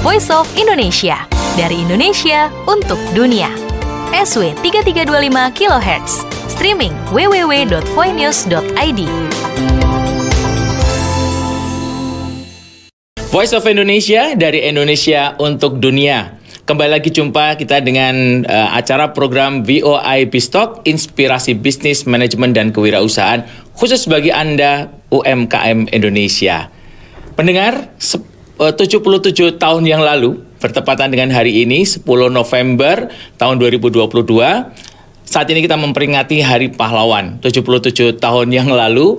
Voice of Indonesia. Dari Indonesia untuk dunia. SW 3325 kHz. Streaming www.voinews.id. Voice of Indonesia dari Indonesia untuk dunia. Kembali lagi jumpa kita dengan acara program VOI Bistalk, Inspirasi Bisnis, Manajemen, dan Kewirausahaan, khusus bagi Anda UMKM Indonesia. Pendengar, 77 tahun yang lalu, bertepatan dengan hari ini, 10 November tahun 2022, saat ini kita memperingati Hari Pahlawan. 77 tahun yang lalu,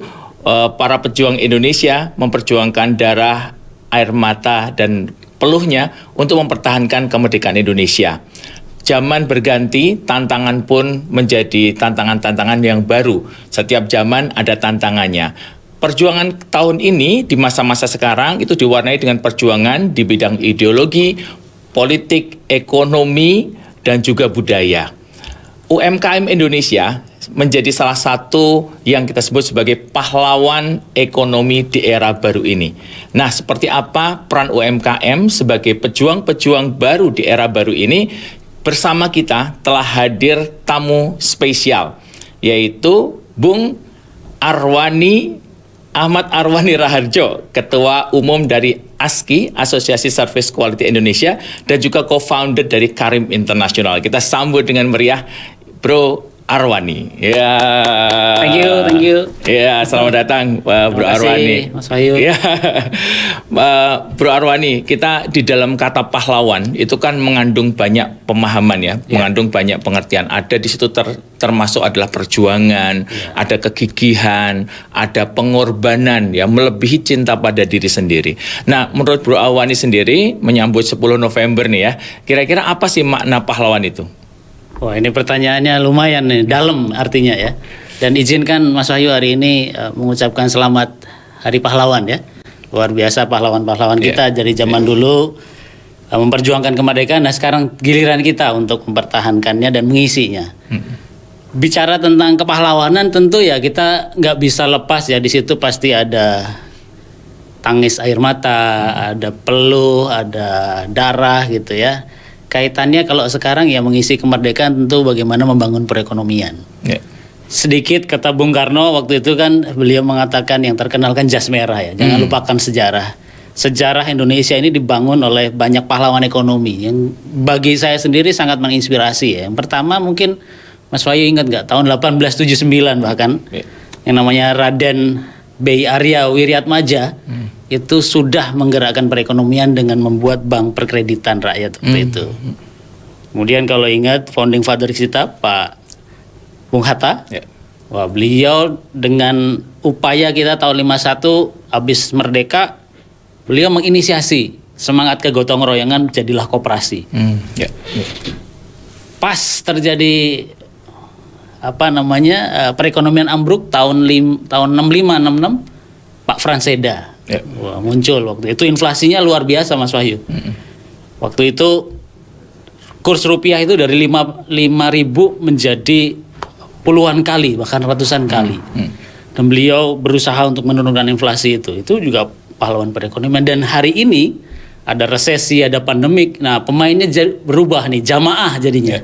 para pejuang Indonesia memperjuangkan darah, air mata, dan peluhnya untuk mempertahankan kemerdekaan Indonesia. Zaman berganti, tantangan pun menjadi tantangan-tantangan yang baru. Setiap zaman ada tantangannya. Perjuangan tahun ini di masa-masa sekarang itu diwarnai dengan perjuangan di bidang ideologi, politik, ekonomi, dan juga budaya. UMKM Indonesia menjadi salah satu yang kita sebut sebagai pahlawan ekonomi di era baru ini. Nah, seperti apa peran UMKM sebagai pejuang-pejuang baru di era baru ini? Bersama kita telah hadir tamu spesial, yaitu Bung Ahmad Arwani Raharjo, Ketua Umum dari ASQI, Asosiasi Service Quality Indonesia, dan juga co-founder dari Karim International. Kita sambut dengan meriah Bro Arwani. Ya. Thank you. Ya, selamat datang Bro Arwani. Mas Wahyu. Ya. Bro Arwani, kita di dalam kata pahlawan itu kan mengandung banyak pemahaman ya, mengandung banyak pengertian. Ada di situ termasuk adalah perjuangan, ada kegigihan, ada pengorbanan ya, melebihi cinta pada diri sendiri. Nah, menurut Bro Arwani sendiri menyambut 10 November nih ya, kira-kira apa sih makna pahlawan itu? Wah, ini pertanyaannya lumayan nih, dalam artinya ya. Dan izinkan Mas Wahyu hari ini mengucapkan selamat Hari Pahlawan ya. Luar biasa pahlawan-pahlawan kita dari zaman dulu memperjuangkan kemerdekaan. Nah, sekarang giliran kita untuk mempertahankannya dan mengisinya. Bicara tentang kepahlawanan tentu ya kita nggak bisa lepas ya, di situ pasti ada tangis air mata, ada peluh, ada darah gitu ya. Kaitannya kalau sekarang ya mengisi kemerdekaan tentu bagaimana membangun perekonomian. Sedikit kata Bung Karno waktu itu kan beliau mengatakan yang terkenal kan jas merah ya. Jangan lupakan sejarah. Sejarah Indonesia ini dibangun oleh banyak pahlawan ekonomi yang bagi saya sendiri sangat menginspirasi ya. Yang pertama mungkin Mas Wahyu ingat nggak tahun 1879 bahkan yang namanya Raden B. Arya Wiryatmaja itu sudah menggerakkan perekonomian dengan membuat bank perkreditan rakyat waktu itu. Kemudian kalau ingat founding father kita Pak Bung Hatta, wah beliau dengan upaya kita tahun 51 habis merdeka, beliau menginisiasi semangat kegotong royongan jadilah koperasi. Pas terjadi perekonomian ambruk tahun 65-66, Pak Franseda wah, muncul waktu itu, inflasinya luar biasa Mas Wahyu. Waktu itu kurs rupiah itu dari 5.000 menjadi puluhan kali bahkan ratusan kali. Dan beliau berusaha untuk menurunkan inflasi itu juga pahlawan perekonomian. Dan hari ini ada resesi, ada pandemik. Nah, pemainnya berubah nih, jamaah jadinya.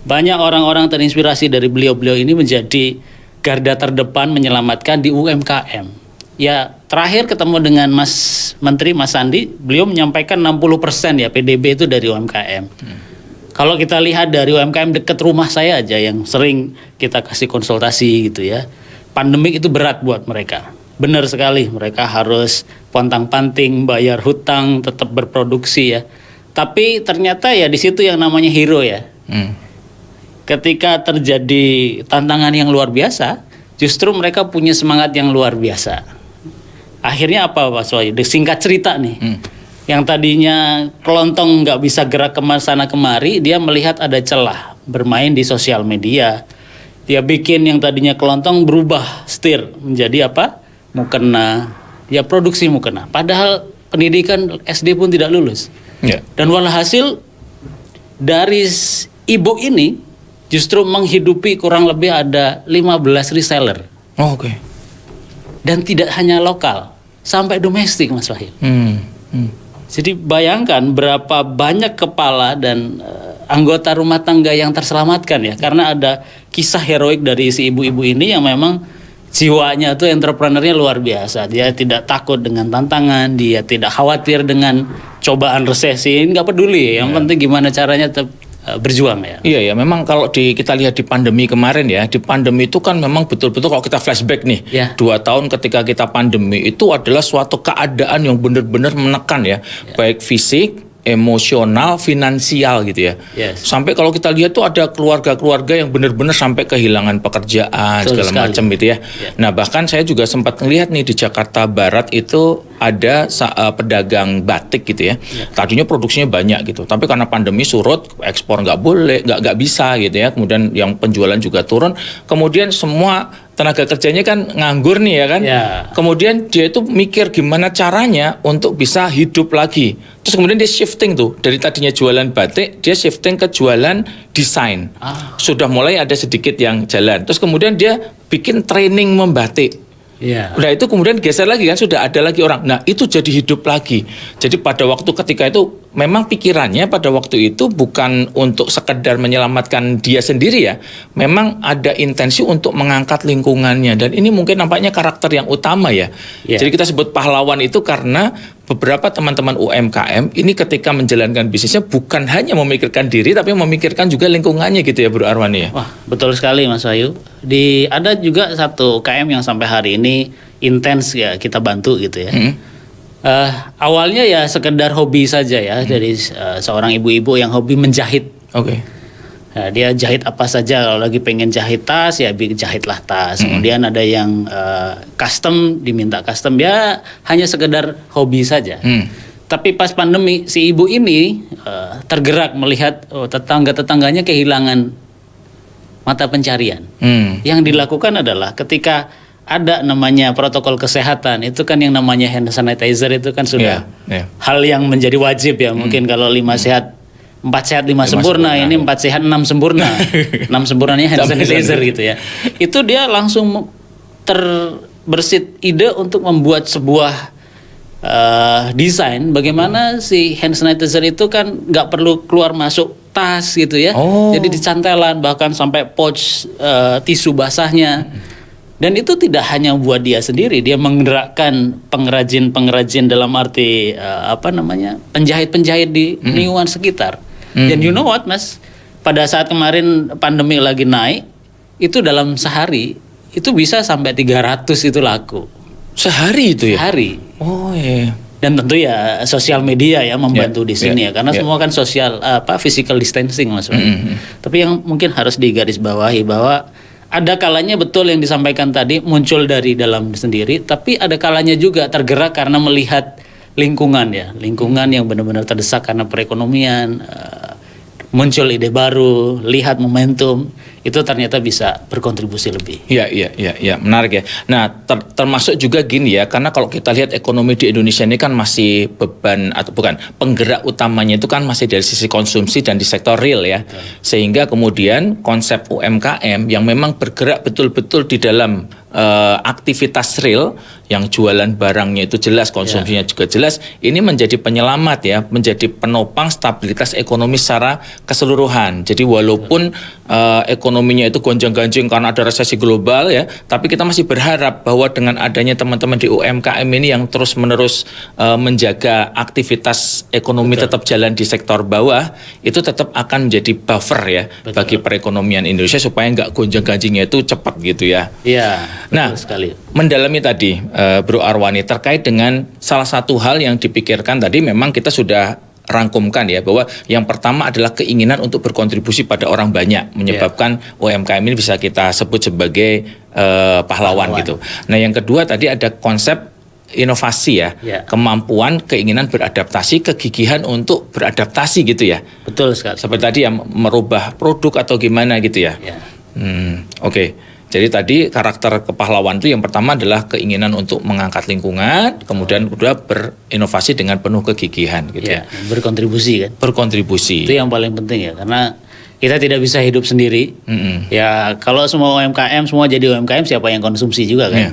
Banyak orang-orang terinspirasi dari beliau-beliau ini menjadi garda terdepan menyelamatkan di UMKM. Ya, terakhir ketemu dengan Mas Menteri, Mas Sandi, beliau menyampaikan 60% ya PDB itu dari UMKM. Kalau kita lihat dari UMKM dekat rumah saya aja yang sering kita kasih konsultasi gitu ya. Pandemik itu berat buat mereka. Benar sekali, mereka harus pontang-panting, bayar hutang, tetap berproduksi ya. Tapi ternyata ya di situ yang namanya hero ya. Ketika terjadi tantangan yang luar biasa, justru mereka punya semangat yang luar biasa. Akhirnya apa Pak Soy? Singkat cerita nih, yang tadinya kelontong nggak bisa gerak sana kemari, dia melihat ada celah bermain di sosial media. Dia bikin yang tadinya kelontong berubah setir menjadi apa? Mukena. Dia produksi mukena. Padahal pendidikan SD pun tidak lulus. Dan walhasil dari ibu ini justru menghidupi kurang lebih ada 15 reseller. Dan tidak hanya lokal, sampai domestik Mas Wahyu. Jadi bayangkan berapa banyak kepala dan anggota rumah tangga yang terselamatkan ya, karena ada kisah heroik dari si ibu-ibu ini yang memang jiwanya tuh entrepreneurnya luar biasa. Dia tidak takut dengan tantangan, dia tidak khawatir dengan cobaan resesi, nggak peduli. Yang penting gimana caranya tetap berjuang ya. Iya ya, memang kalau kita lihat di pandemi kemarin ya, di pandemi itu kan memang betul-betul kalau kita flashback nih, Ya. 2 tahun ketika kita pandemi itu adalah suatu keadaan yang benar-benar menekan ya, baik fisik, emosional, finansial gitu ya. Yes. Sampai kalau kita lihat tuh ada keluarga-keluarga yang benar-benar sampai kehilangan pekerjaan Betul segala sekali. macam gitu ya. Nah bahkan saya juga sempat ngelihat nih di Jakarta Barat itu ada pedagang batik gitu ya. Tadinya produksinya banyak gitu, tapi karena pandemi surut, ekspor nggak boleh, nggak bisa gitu ya. Kemudian yang penjualan juga turun. Kemudian semua tenaga kerjanya kan nganggur nih ya kan. Ya. Kemudian dia itu mikir gimana caranya untuk bisa hidup lagi. Terus kemudian dia shifting tuh dari tadinya jualan batik, dia shifting ke jualan desain. Sudah mulai ada sedikit yang jalan. Terus kemudian dia bikin training membatik. Iya. Nah itu kemudian geser lagi kan, sudah ada lagi orang. Nah itu jadi hidup lagi. Jadi pada waktu ketika itu memang pikirannya pada waktu itu bukan untuk sekedar menyelamatkan dia sendiri ya. Memang ada intensi untuk mengangkat lingkungannya. Dan ini mungkin nampaknya karakter yang utama ya. Yeah. Jadi kita sebut pahlawan itu karena beberapa teman-teman UMKM ini ketika menjalankan bisnisnya bukan hanya memikirkan diri tapi memikirkan juga lingkungannya gitu ya Bro Arwani ya. Wah, betul sekali Mas Wahyu. Ada juga satu UKM yang sampai hari ini intens ya kita bantu gitu ya. Awalnya ya sekedar hobi saja ya dari seorang ibu-ibu yang hobi menjahit. Oke. Nah, dia jahit apa saja, kalau lagi pengen jahit tas ya jahitlah tas. Kemudian ada yang custom, diminta custom, ya hanya sekedar hobi saja. Tapi pas pandemi si ibu ini tergerak melihat tetangga-tetangganya kehilangan mata pencarian. Yang dilakukan adalah ketika ada namanya protokol kesehatan, itu kan yang namanya hand sanitizer itu kan sudah hal yang menjadi wajib ya. Mungkin kalau 5 sehat 4 sehat 5 sempurna, ini 4 sehat 6 sempurna. 6 sempurnanya hand sanitizer gitu ya. Itu dia langsung terbersit ide untuk membuat sebuah desain bagaimana si hand sanitizer itu kan nggak perlu keluar masuk tas gitu ya. Jadi dicantelan bahkan sampai pouch tisu basahnya. Dan itu tidak hanya buat dia sendiri, dia menggerakkan pengrajin-pengrajin dalam arti penjahit-penjahit di lingkungan sekitar. Dan you know what Mas, pada saat kemarin pandemi lagi naik, itu dalam sehari itu bisa sampai 300 itu laku. Sehari itu ya? Sehari. Oh iya. Dan tentu ya sosial media ya membantu di sini ya, karena semua kan physical distancing Mas. Tapi yang mungkin harus digarisbawahi bahwa ada kalanya betul yang disampaikan tadi muncul dari dalam sendiri, tapi ada kalanya juga tergerak karena melihat lingkungan ya, lingkungan yang benar-benar terdesak karena perekonomian, muncul ide baru, lihat momentum, itu ternyata bisa berkontribusi lebih. Iya, menarik ya. Nah, termasuk juga gini ya, karena kalau kita lihat ekonomi di Indonesia ini kan masih beban atau bukan penggerak utamanya itu kan masih dari sisi konsumsi dan di sektor real ya. Sehingga kemudian konsep UMKM yang memang bergerak betul-betul di dalam aktivitas real yang jualan barangnya itu jelas, konsumsinya juga jelas, ini menjadi penyelamat ya, menjadi penopang stabilitas ekonomi secara keseluruhan. Jadi walaupun ekonominya itu gonjang-ganjing karena ada resesi global ya, tapi kita masih berharap bahwa dengan adanya teman-teman di UMKM ini yang terus-menerus menjaga aktivitas ekonomi tetap jalan di sektor bawah, itu tetap akan menjadi buffer ya bagi perekonomian Indonesia supaya nggak gonjang-ganjingnya itu cepat gitu ya. Iya. Nah, sekali. Mendalami tadi Bro Arwani terkait dengan salah satu hal yang dipikirkan tadi, memang kita sudah rangkumkan ya, bahwa yang pertama adalah keinginan untuk berkontribusi pada orang banyak, menyebabkan UMKM ini bisa kita sebut sebagai pahlawan gitu. Nah yang kedua tadi ada konsep inovasi ya, kemampuan, keinginan beradaptasi, kegigihan untuk beradaptasi gitu ya. Betul sekali. Seperti tadi yang merubah produk atau gimana gitu ya. Oke. Jadi tadi karakter kepahlawan itu yang pertama adalah keinginan untuk mengangkat lingkungan, kemudian kedua berinovasi dengan penuh kegigihan gitu ya. Berkontribusi kan. Berkontribusi. Itu yang paling penting ya, karena kita tidak bisa hidup sendiri. Ya kalau semua UMKM semua jadi UMKM, siapa yang konsumsi juga kan.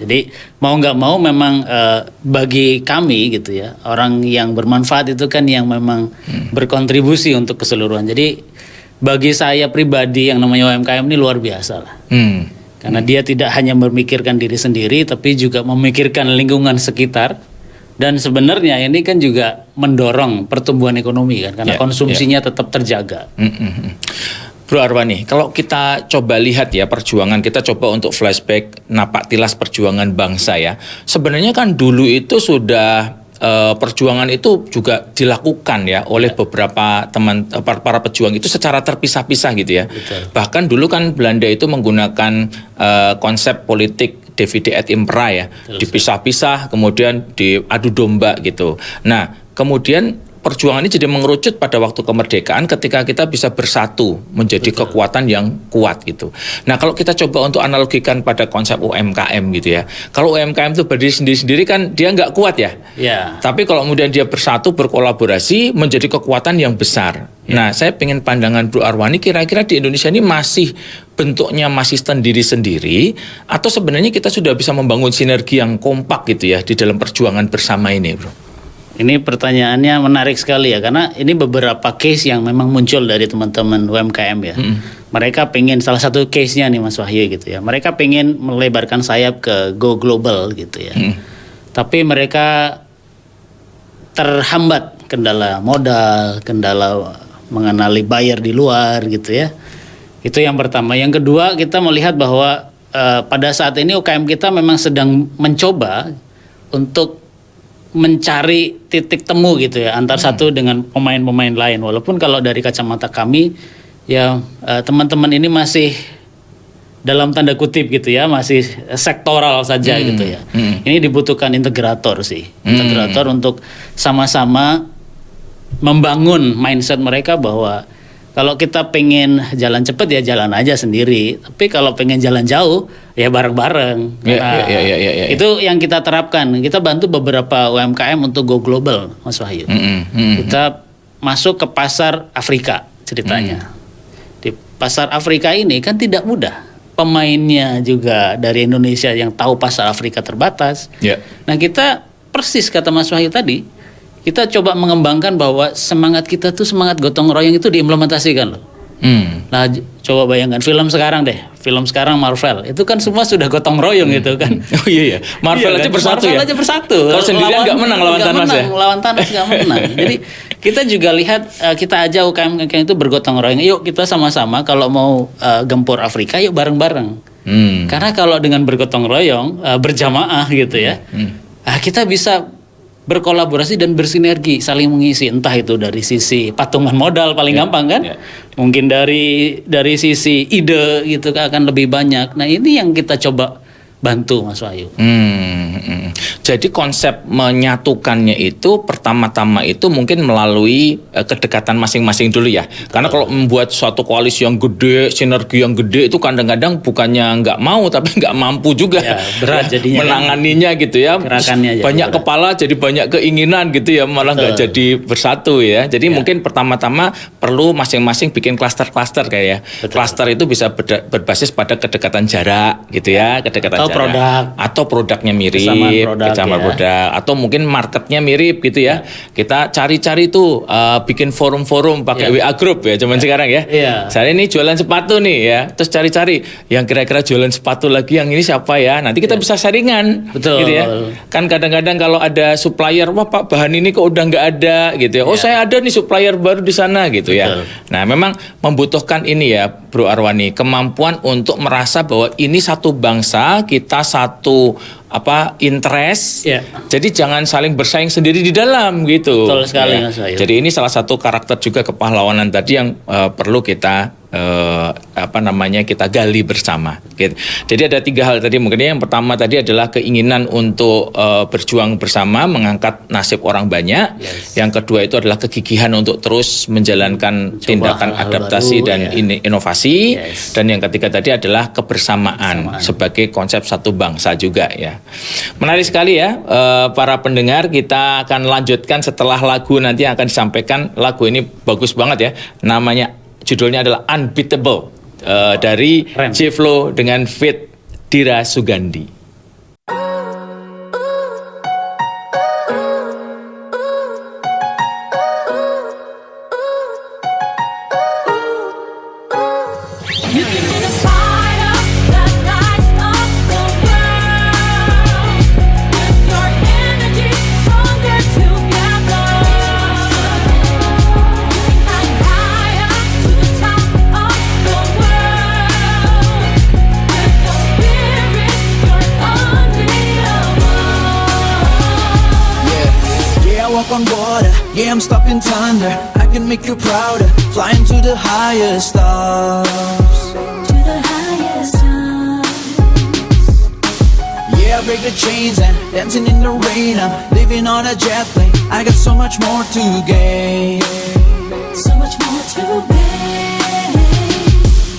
Jadi mau nggak mau memang bagi kami gitu ya, orang yang bermanfaat itu kan yang memang berkontribusi untuk keseluruhan. Jadi bagi saya pribadi yang namanya UMKM ini luar biasa lah. Karena dia tidak hanya memikirkan diri sendiri, tapi juga memikirkan lingkungan sekitar. Dan sebenarnya ini kan juga mendorong pertumbuhan ekonomi kan, karena konsumsinya tetap terjaga. Bro Arwani, kalau kita coba lihat ya perjuangan, kita coba untuk flashback napak tilas perjuangan bangsa ya. Sebenarnya kan dulu itu sudah perjuangan itu juga dilakukan ya oleh beberapa teman para pejuang itu secara terpisah-pisah gitu ya. Betul. Bahkan dulu kan Belanda itu menggunakan konsep politik divide et impera ya, dipisah-pisah kemudian diadu domba gitu. Nah, kemudian perjuangan ini jadi mengerucut pada waktu kemerdekaan ketika kita bisa bersatu menjadi kekuatan yang kuat gitu. Nah, kalau kita coba untuk analogikan pada konsep UMKM gitu ya. Kalau UMKM itu berdiri sendiri-sendiri kan dia nggak kuat ya. Ya. Tapi kalau kemudian dia bersatu berkolaborasi menjadi kekuatan yang besar. Nah, saya pengen pandangan Bro Arwani, kira-kira di Indonesia ini masih bentuknya masih sendiri-sendiri atau sebenarnya kita sudah bisa membangun sinergi yang kompak gitu ya di dalam perjuangan bersama ini, Bro? Ini pertanyaannya menarik sekali ya, karena ini beberapa case yang memang muncul dari teman-teman UMKM ya. Mereka pengen, salah satu case-nya nih Mas Wahyu gitu ya, mereka pengen melebarkan sayap ke go global gitu ya. Tapi mereka terhambat, kendala modal, kendala mengenali buyer di luar gitu ya. Itu yang pertama. Yang kedua, kita melihat bahwa pada saat ini UKM kita memang sedang mencoba untuk mencari titik temu gitu ya antar satu dengan pemain-pemain lain. Walaupun kalau dari kacamata kami ya teman-teman ini masih dalam tanda kutip gitu ya, masih sektoral saja gitu ya. Ini dibutuhkan integrator sih. Integrator untuk sama-sama membangun mindset mereka bahwa kalau kita pengen jalan cepat ya jalan aja sendiri. Tapi kalau pengen jalan jauh ya bareng-bareng. Itu yang kita terapkan. Kita bantu beberapa UMKM untuk go global, Mas Wahyu. Kita masuk ke pasar Afrika ceritanya. Di pasar Afrika ini kan tidak mudah. Pemainnya juga dari Indonesia yang tahu pasar Afrika terbatas. Nah, kita persis kata Mas Wahyu tadi, kita coba mengembangkan bahwa semangat kita tuh semangat gotong royong itu diimplementasikan loh. Nah, coba bayangkan film sekarang deh, film sekarang Marvel itu kan semua sudah gotong royong gitu kan. Oh iya ya, Marvel aja kan? bersatu Marvel ya. aja bersatu. Kalau sendirian nggak menang lawan Thanos ya. Lawan Thanos nggak menang. Jadi kita juga lihat kita aja UKM itu bergotong royong. Yuk kita sama-sama kalau mau gempur Afrika yuk bareng-bareng. Karena kalau dengan bergotong royong berjamaah gitu ya, kita bisa berkolaborasi dan bersinergi, saling mengisi, entah itu dari sisi patungan modal paling gampang kan, mungkin dari sisi ide gitu akan lebih banyak. Nah, ini yang kita coba bantu Mas Wahyu. Jadi konsep menyatukannya itu pertama-tama itu mungkin melalui kedekatan masing-masing dulu ya. Karena kalau membuat suatu koalisi yang gede, sinergi yang gede itu kadang-kadang bukannya nggak mau tapi nggak mampu juga. Ya, berat jadinya menanganinya kan? Gitu ya. Banyak berat. Kepala jadi banyak keinginan gitu ya, malah nggak jadi bersatu ya. Jadi mungkin pertama-tama perlu masing-masing bikin klaster-klaster kayak ya. Klaster itu bisa berbasis pada kedekatan jarak gitu ya, kedekatan atau jarak. Atau produknya mirip, kesamaan produk, atau mungkin marketnya mirip gitu ya. Kita cari-cari tuh bikin forum-forum pakai WA group ya zaman sekarang ya. Saya ini jualan sepatu nih ya, terus cari-cari yang kira-kira jualan sepatu lagi yang ini siapa ya. Nanti kita bisa saringan, gitu ya. Kan kadang-kadang kalau ada supplier, wah Pak bahan ini kok udah nggak ada gitu ya. Oh saya ada nih supplier baru di sana gitu ya. Nah memang membutuhkan ini ya Bro Arwani, kemampuan untuk merasa bahwa ini satu bangsa, kita satu interest. Jadi jangan saling bersaing sendiri di dalam gitu. Betul sekali ya. Mas Wahyu. Jadi ini salah satu karakter juga kepahlawanan tadi yang perlu kita kita gali bersama. Gitu. Jadi ada 3 hal tadi mungkin yang pertama tadi adalah keinginan untuk berjuang bersama mengangkat nasib orang banyak. Yang kedua itu adalah kegigihan untuk terus menjalankan tindakan adaptasi dan inovasi. Dan yang ketiga tadi adalah kebersamaan sebagai konsep satu bangsa juga ya. Menarik sekali ya para pendengar, kita akan lanjutkan setelah lagu nanti yang akan disampaikan. Lagu ini bagus banget ya, namanya judulnya adalah Unbeatable dari J-Flow dengan Fit Dira Sugandi. walk on water, yeah, I'm stopping thunder. I can make you prouder, flying to the highest stars. To the highest stars. Yeah, I break the chains and dancing in the rain. I'm living on a jet plane. I got so much more to gain. So much more to gain.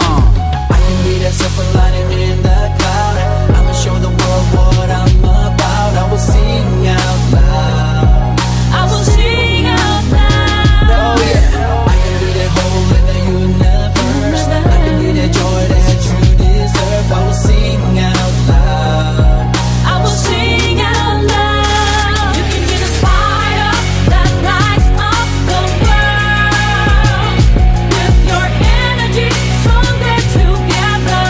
I can be that silver lining in the cloud. I'ma show the world what I'm about. I will sing out loud. I will sing out loud. Oh yeah, I can be that hole in the universe. I can be that joy that you deserve. I will sing out loud. I will sing out loud. You can be the fire that lights up the world. With your energy, stronger together.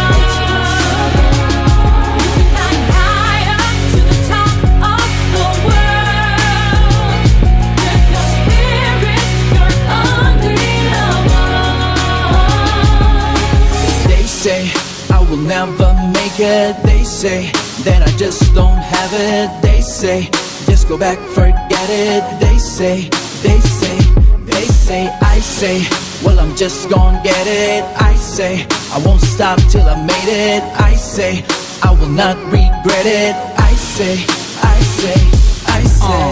You can climb higher to the top of the world. With your spirit, you're unbeatable. They say I will never make it. They say that I just don't have it. They say just go back, forget it. They say, I say, well, I'm just gonna get it. I say I won't stop till I made it. I say I will not regret it. I say I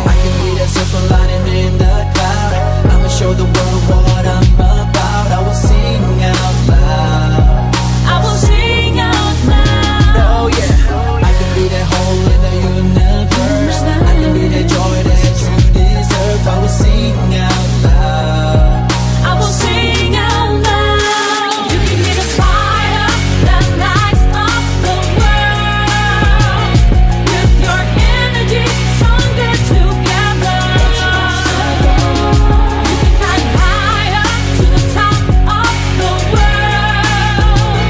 can be that silver lining in the cloud. I'ma show the world what I'm about. I will sing out loud. I will sing out loud. Oh yeah, I can be that hole in the universe. I can be that joy that you deserve. I will sing out loud. I will sing out loud. You can be the fire that lights up the world. With your energy, stronger together. You can climb higher to the top of the world.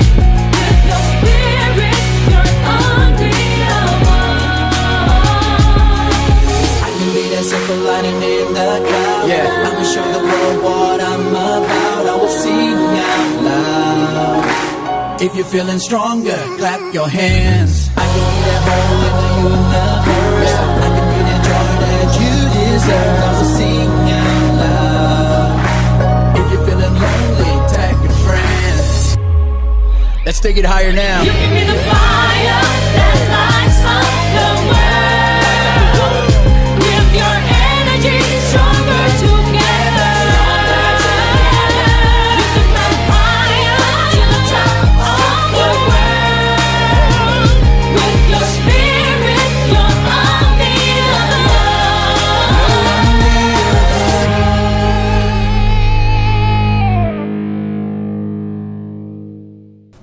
With your spirit, you're unbeatable. I can be that silver lining in the cloud. Yeah, I'ma show the world what I'm about. I will sing out loud. If you're feeling stronger, clap your hands. I can be that hole in the universe. I can be that joy that you deserve. I will sing out loud. If you're feeling lonely, tag your friends. Let's take it higher now. You can be the fire that lights up the world. With your energy, stronger together. You can climb higher to the top of the world. With your spirit, you're unbeatable.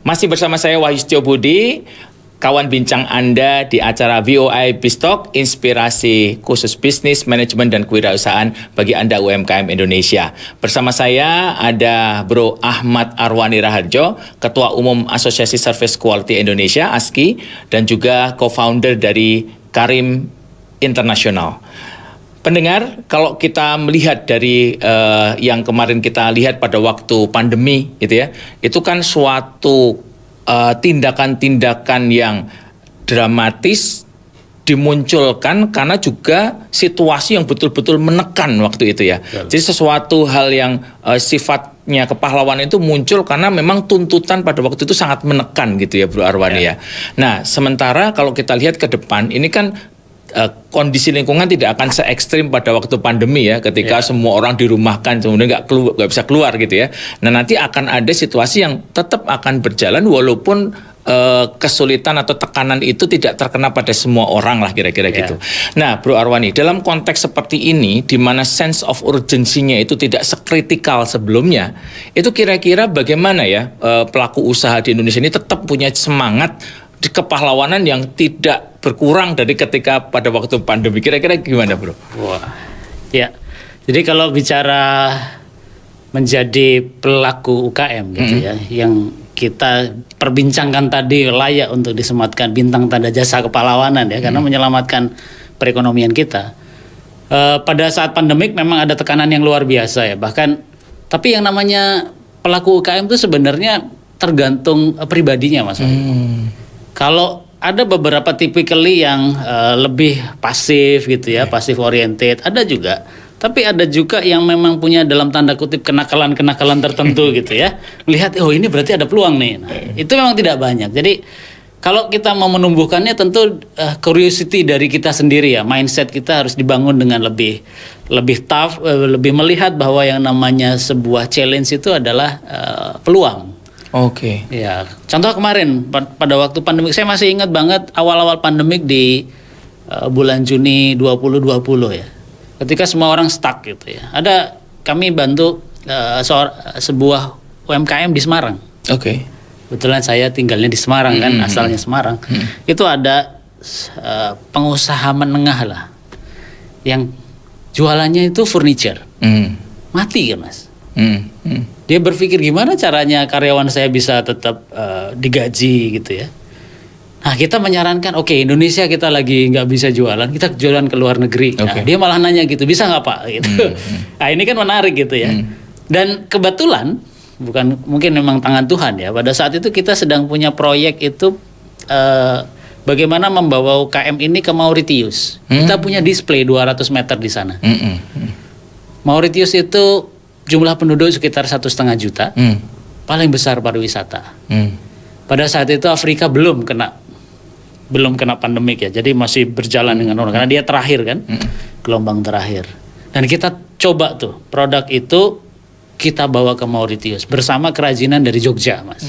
Masih bersama saya Wahyu Setio Budi, kawan bincang Anda di acara VOI Bistalk, inspirasi khusus bisnis, manajemen, dan kewirausahaan bagi Anda UMKM Indonesia. Bersama saya ada Bro Ahmad Arwani Raharjo, Ketua Umum Asosiasi Service Quality Indonesia, ASQI, dan juga co-founder dari Karim International. Pendengar, kalau kita melihat dari yang kemarin kita lihat pada waktu pandemi, gitu ya, itu kan suatu tindakan-tindakan yang dramatis dimunculkan karena juga situasi yang betul-betul menekan waktu itu ya. Jadi sesuatu hal yang sifatnya kepahlawanan itu muncul karena memang tuntutan pada waktu itu sangat menekan gitu ya, Bro Arwani ya. Nah, sementara kalau kita lihat ke depan, ini kan kondisi lingkungan tidak akan se ekstrim pada waktu pandemi ya, ketika semua orang dirumahkan kemudian nggak bisa keluar gitu ya. Nah, nanti akan ada situasi yang tetap akan berjalan walaupun kesulitan atau tekanan itu tidak terkena pada semua orang lah kira-kira gitu. Nah, Bro Arwani, dalam konteks seperti ini di mana sense of urgency-nya itu tidak sekritikal sebelumnya, itu kira-kira bagaimana ya pelaku usaha di Indonesia ini tetap punya semangat di kepahlawanan yang tidak berkurang dari ketika pada waktu pandemi. Kira-kira gimana, Bro? Wah, ya. Jadi kalau bicara menjadi pelaku UKM gitu ya, yang kita perbincangkan tadi layak untuk disematkan bintang tanda jasa kepahlawanan ya, karena menyelamatkan perekonomian kita. Pada saat pandemik memang ada tekanan yang luar biasa ya, bahkan tapi yang namanya pelaku UKM itu sebenarnya tergantung pribadinya, Mas. Kalau ada beberapa typically yang lebih pasif gitu ya, pasif oriented. Ada juga. Tapi ada juga yang memang punya dalam tanda kutip kenakalan-kenakalan tertentu gitu ya. Lihat, oh ini berarti ada peluang nih. Nah, itu memang tidak banyak. Jadi kalau kita mau menumbuhkannya tentu curiosity dari kita sendiri ya. Mindset kita harus dibangun dengan lebih tough, lebih melihat bahwa yang namanya sebuah challenge itu adalah peluang. Oke. Ya, contoh kemarin pada waktu pandemik, saya masih ingat banget awal-awal pandemik di bulan Juni 2020 ya. Ketika semua orang stuck gitu ya. Kami bantu sebuah UMKM di Semarang. Oke. Kebetulan saya tinggalnya di Semarang kan, asalnya Semarang. Itu ada pengusaha menengah lah yang jualannya itu furniture. Mati kan Mas. Dia berpikir gimana caranya karyawan saya bisa tetap digaji gitu ya. Nah kita menyarankan, oke, Indonesia kita lagi nggak bisa jualan, kita jualan ke luar negeri. Nah, dia malah nanya gitu, bisa nggak Pak? Gitu. Nah ini kan menarik gitu ya. Dan kebetulan, mungkin memang tangan Tuhan ya. Pada saat itu kita sedang punya proyek itu bagaimana membawa UKM ini ke Mauritius. Kita punya display 200 meter di sana. Mauritius itu jumlah penduduk sekitar 1,5 juta, paling besar pariwisata. Pada saat itu Afrika belum kena pandemik ya, jadi masih berjalan dengan normal karena dia terakhir kan, gelombang terakhir. Dan kita coba tuh produk itu kita bawa ke Mauritius bersama kerajinan dari Jogja, Mas.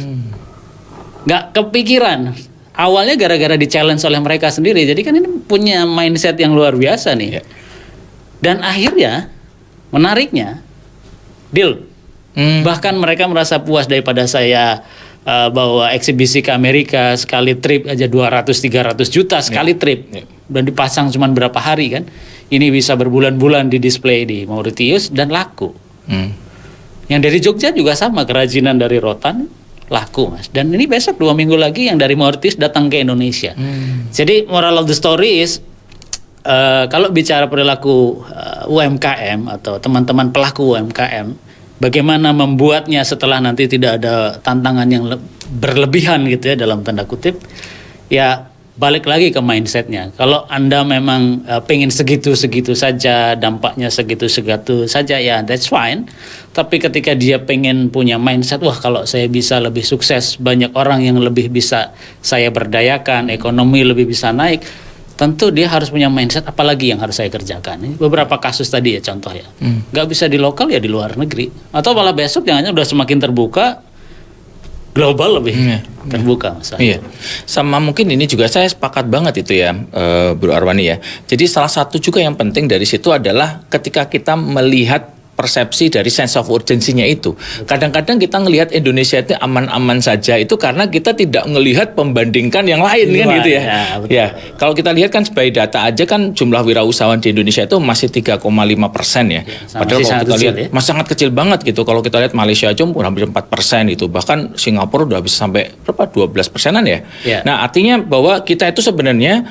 Nggak kepikiran. Awalnya gara-gara di challenge oleh mereka sendiri, jadi kan ini punya mindset yang luar biasa nih. Dan akhirnya menariknya deal. Bahkan mereka merasa puas daripada saya bawa eksibisi ke Amerika sekali trip aja 200-300 juta sekali trip. Dan dipasang cuma berapa hari kan. Ini bisa berbulan-bulan di display di Mauritius dan laku. Yang dari Jogja juga sama, kerajinan dari rotan laku Mas. Dan ini besok 2 minggu lagi yang dari Mauritius datang ke Indonesia. Jadi moral of the story is kalau bicara perilaku UMKM atau teman-teman pelaku UMKM, bagaimana membuatnya setelah nanti tidak ada tantangan yang berlebihan gitu ya dalam tanda kutip, ya balik lagi ke mindsetnya. Kalau Anda memang pengen segitu saja, dampaknya segitu saja, ya that's fine. Tapi ketika dia pengen punya mindset, wah kalau saya bisa lebih sukses, banyak orang yang lebih bisa saya berdayakan, ekonomi lebih bisa naik, tentu dia harus punya mindset apalagi yang harus saya kerjakan. Ini beberapa kasus tadi ya contoh ya. Nggak bisa di lokal ya di luar negeri. Atau malah besok jangan-jangan udah semakin terbuka, global lebih terbuka. Iya. Sama mungkin ini juga saya sepakat banget itu ya, Bro Arwani ya. Jadi salah satu juga yang penting dari situ adalah ketika kita melihat persepsi dari sense of urgency-nya itu. Kadang-kadang kita ngelihat Indonesia itu aman-aman saja itu karena kita tidak ngelihat pembandingkan yang lain kan gitu ya. Ya, kalau kita lihat kan sebagai data aja kan jumlah wirausahawan di Indonesia itu masih 3,5% ya. Padahal kalau kita lihat masih sangat kecil banget gitu. Kalau kita lihat Malaysia aja hampir 4% itu. Bahkan Singapura udah bisa sampai berapa 12%-an ya. Nah, artinya bahwa kita itu sebenarnya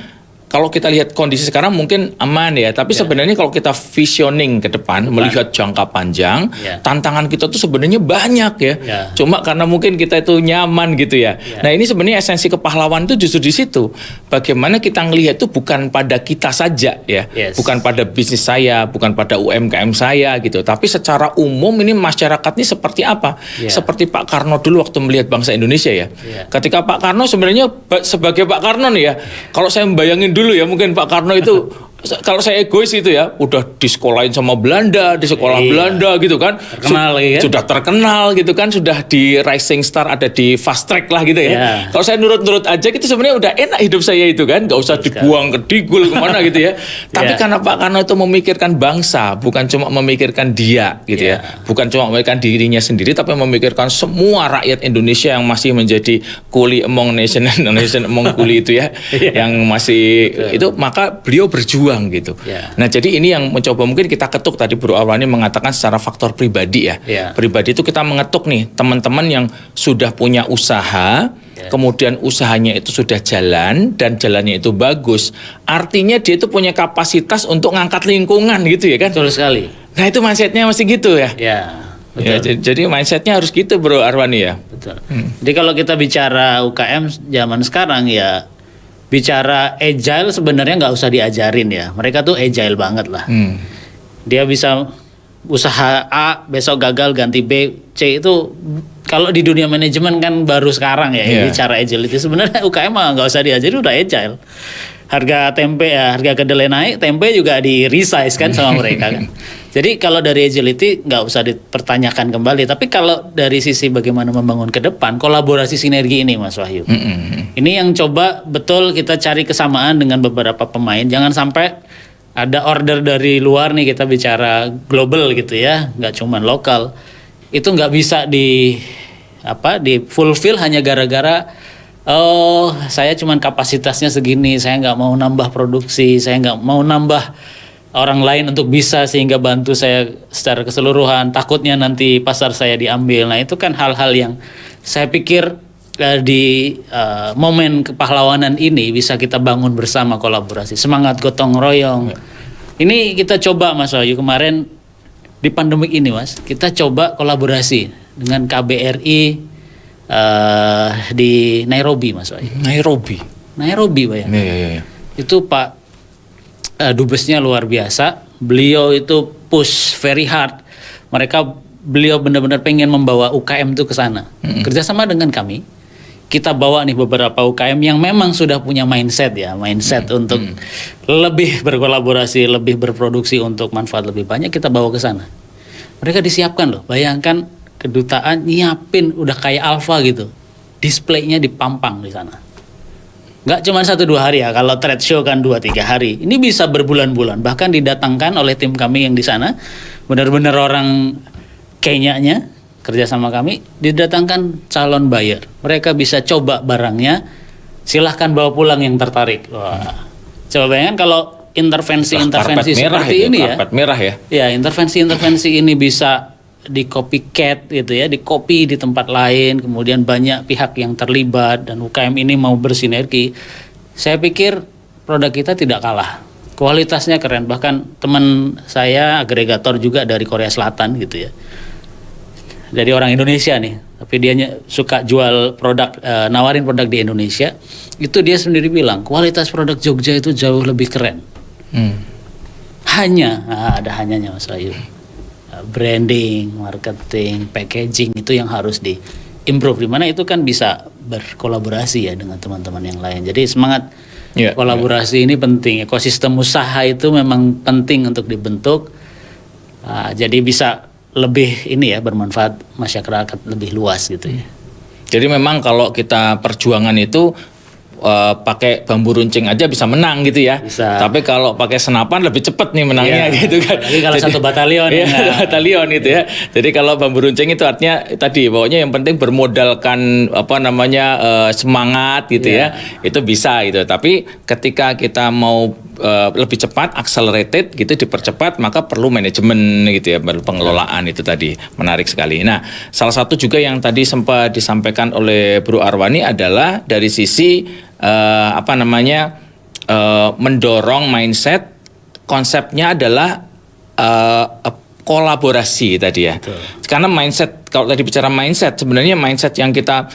kalau kita lihat kondisi sekarang mungkin aman ya, tapi sebenarnya kalau kita visioning ke depan, melihat jangka panjang, tantangan kita tuh sebenarnya banyak ya. Cuma karena mungkin kita itu nyaman gitu ya. Nah ini sebenarnya esensi kepahlawan itu justru di situ. Bagaimana kita ngelihat itu bukan pada kita saja ya, bukan pada bisnis saya, bukan pada UMKM saya gitu, tapi secara umum ini masyarakat ini seperti apa? Seperti Pak Karno dulu waktu melihat bangsa Indonesia ya. Ketika Pak Karno sebenarnya sebagai Pak Karno nih ya, kalau saya membayangin dulu ya mungkin Pak Karno itu kalau saya egois itu ya udah disekolahin sama Belanda, di sekolah Belanda gitu kan, terkenal kan? Sudah terkenal gitu kan, sudah di Rising Star, ada di Fast Track lah gitu ya. Kalau saya nurut-nurut aja gitu sebenarnya udah enak hidup saya itu kan, nggak usah dibuang ke Digul kemana gitu ya. Tapi karena Pak Karno itu memikirkan bangsa, bukan cuma memikirkan dia gitu ya, bukan cuma memikirkan dirinya sendiri, tapi memikirkan semua rakyat Indonesia yang masih menjadi kuli among nation among kuli itu ya, yang masih itu, maka beliau berjuang gitu. Nah jadi ini yang mencoba mungkin kita ketuk tadi Bro Arwani mengatakan secara faktor pribadi ya. Pribadi itu kita mengetuk nih teman-teman yang sudah punya usaha, kemudian usahanya itu sudah jalan dan jalannya itu bagus. Artinya dia itu punya kapasitas untuk ngangkat lingkungan gitu ya kan. Betul sekali. Nah itu mindsetnya masih gitu ya. Betul. Ya, jadi mindsetnya harus gitu Bro Arwani ya. Betul. Jadi kalau kita bicara UKM zaman sekarang ya bicara agile sebenarnya nggak usah diajarin ya. Mereka tuh agile banget lah. Dia bisa usaha A besok gagal ganti B, C itu kalau di dunia manajemen kan baru sekarang ya Iya. bicara agility. Sebenarnya UKM mah nggak usah diajarin udah agile. Harga tempe ya, harga kedelai naik, tempe juga di resize kan sama mereka kan. Jadi kalau dari agility nggak usah dipertanyakan kembali. Tapi kalau dari sisi bagaimana membangun ke depan, kolaborasi sinergi ini Mas Wahyu. Ini yang coba betul kita cari kesamaan dengan beberapa pemain. Jangan sampai ada order dari luar nih, kita bicara global gitu ya, nggak cuma lokal. Itu nggak bisa di fulfill hanya gara-gara oh saya cuman kapasitasnya segini, saya nggak mau nambah produksi, saya nggak mau nambah orang lain untuk bisa sehingga bantu saya secara keseluruhan, takutnya nanti pasar saya diambil. Nah itu kan hal-hal yang saya pikir di momen kepahlawanan ini bisa kita bangun bersama, kolaborasi, semangat gotong royong. Ini kita coba Mas Wahyu kemarin di pandemik ini Mas, kita coba kolaborasi dengan KBRI di Nairobi Mas Wahyu. Nairobi bayang. Iya. Itu Pak Dubesnya luar biasa. Beliau itu push very hard. Beliau benar-benar pengen membawa UKM itu ke sana. Kerjasama dengan kami, kita bawa nih beberapa UKM yang memang sudah punya mindset untuk lebih berkolaborasi, lebih berproduksi untuk manfaat lebih banyak, kita bawa ke sana. Mereka disiapkan loh. Bayangkan kedutaan nyiapin udah kayak Alfa gitu. Displaynya dipampang di sana. Nggak cuma 1-2 hari ya, kalau trade show kan 2-3 hari. Ini bisa berbulan-bulan, bahkan didatangkan oleh tim kami yang di sana, benar-benar orang Kenyanya kerja sama kami, didatangkan calon buyer. Mereka bisa coba barangnya, silahkan bawa pulang yang tertarik. Wah, coba bayangkan kalau intervensi seperti ini ya. Karpet merah ya. Ya, intervensi ini bisa di copycat gitu ya, di copy di tempat lain, kemudian banyak pihak yang terlibat dan UKM ini mau bersinergi. Saya pikir produk kita tidak kalah. Kualitasnya keren, bahkan teman saya agregator juga dari Korea Selatan gitu ya. Dari orang Indonesia nih, tapi dia suka jual produk, nawarin produk di Indonesia. Itu dia sendiri bilang, kualitas produk Jogja itu jauh lebih keren. Ada hanyanya Mas Wahyu. Branding, marketing, packaging itu yang harus di-improve. Dimana itu kan bisa berkolaborasi ya dengan teman-teman yang lain. Jadi semangat kolaborasi ini penting. Ekosistem usaha itu memang penting untuk dibentuk. Jadi bisa lebih ini ya, bermanfaat masyarakat lebih luas gitu ya. Jadi memang kalau kita perjuangan itu pakai bambu runcing aja bisa menang gitu ya. Bisa. Tapi kalau pakai senapan lebih cepat nih menangnya gitu kan. Apalagi kalau satu batalion. Batalion itu ya. Jadi kalau bambu runcing itu artinya tadi pokoknya yang penting bermodalkan semangat gitu ya. Itu bisa gitu. Tapi ketika kita mau lebih cepat, accelerated gitu, dipercepat, maka perlu manajemen gitu ya, pengelolaan itu tadi. Menarik sekali. Nah, salah satu juga yang tadi sempat disampaikan oleh Bro Arwani adalah dari sisi mendorong mindset. Konsepnya adalah kolaborasi tadi ya. Betul. Karena mindset, kalau tadi bicara mindset, sebenarnya mindset yang kita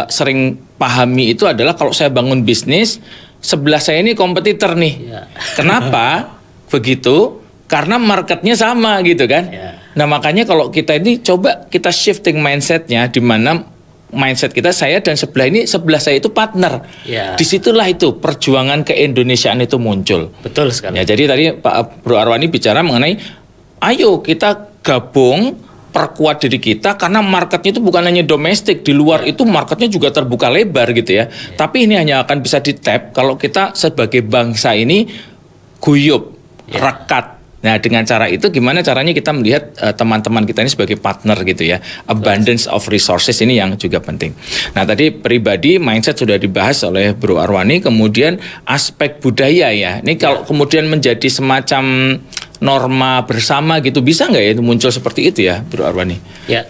sering pahami itu adalah kalau saya bangun bisnis, sebelah saya ini kompetitor nih. Ya. Kenapa begitu? Karena marketnya sama gitu kan. Ya. Nah makanya kalau kita ini coba kita shifting mindsetnya, di mana mindset kita, saya dan sebelah saya itu partner. Ya. Disitulah itu perjuangan keindonesiaan itu muncul. Betul sekali. Ya, jadi tadi Pak Bro Arwani bicara mengenai ayo kita gabung, perkuat diri kita, karena marketnya itu bukan hanya domestik, di luar itu marketnya juga terbuka lebar gitu ya. Tapi ini hanya akan bisa di-tap kalau kita sebagai bangsa ini guyup, rekat. Nah, dengan cara itu gimana caranya kita melihat teman-teman kita ini sebagai partner gitu ya. Abundance of resources ini yang juga penting. Nah, tadi pribadi mindset sudah dibahas oleh Bro Arwani, kemudian aspek budaya ya. Ini kalau kemudian menjadi semacam norma bersama gitu, bisa nggak ya itu muncul seperti itu ya, Bro Arwani? Ya,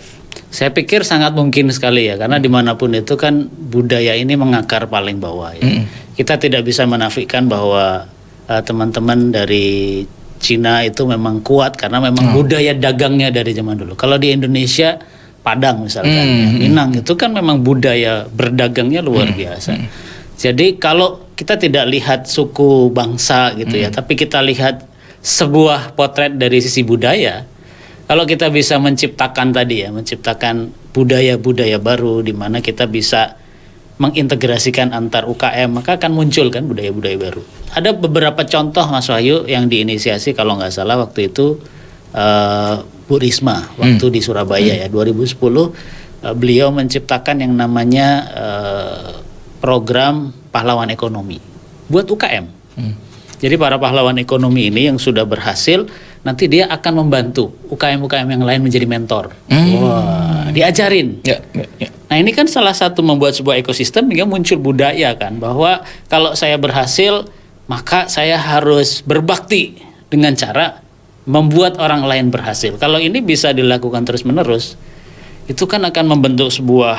saya pikir sangat mungkin sekali ya, karena dimanapun itu kan budaya ini mengakar paling bawah ya. Kita tidak bisa menafikan bahwa teman-teman dari Cina itu memang kuat karena memang budaya dagangnya dari zaman dulu. Kalau di Indonesia, Padang misalkan, Minang itu kan memang budaya berdagangnya luar biasa. Jadi kalau kita tidak lihat suku bangsa gitu ya, tapi kita lihat sebuah potret dari sisi budaya, kalau kita bisa menciptakan tadi ya, menciptakan budaya-budaya baru di mana kita bisa mengintegrasikan antar UKM, maka akan muncul kan budaya-budaya baru. Ada beberapa contoh Mas Wahyu yang diinisiasi kalau nggak salah waktu itu Bu Risma waktu di Surabaya ya 2010 beliau menciptakan yang namanya program pahlawan ekonomi buat UKM. Jadi para pahlawan ekonomi ini yang sudah berhasil nanti dia akan membantu UKM-UKM yang lain menjadi mentor. Wah, diajarin. Ya. Nah ini kan salah satu membuat sebuah ekosistem hingga muncul budaya kan bahwa kalau saya berhasil maka saya harus berbakti dengan cara membuat orang lain berhasil. Kalau ini bisa dilakukan terus-menerus, itu kan akan membentuk sebuah